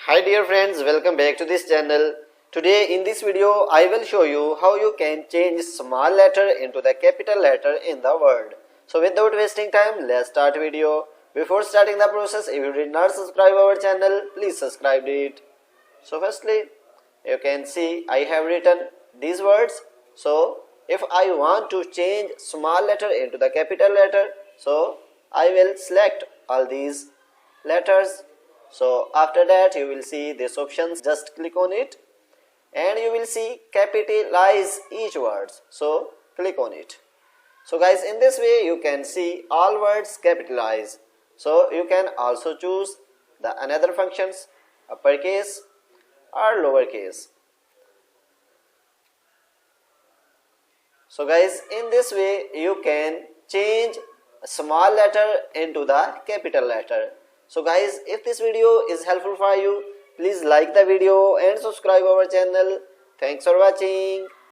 Hi dear friends, welcome back to this channel. Today in this video I will show you how you can change small letter into the capital letter in the word. So without wasting time, let's start video. Before starting the process, if you did not subscribe our channel, please subscribe it. So firstly, you can see I have written these words. So if I want to change small letter into the capital letter, so I will select all these letters. So after that you will see this options, just click on it and you will see capitalize each word. So click on it. So guys, in this way you can see all words capitalize. So you can also choose the another functions, uppercase or lowercase. So guys, in this way you can change a small letter into the capital letter. So guys, if this video is helpful for you, please like the video and subscribe our channel. Thanks for watching.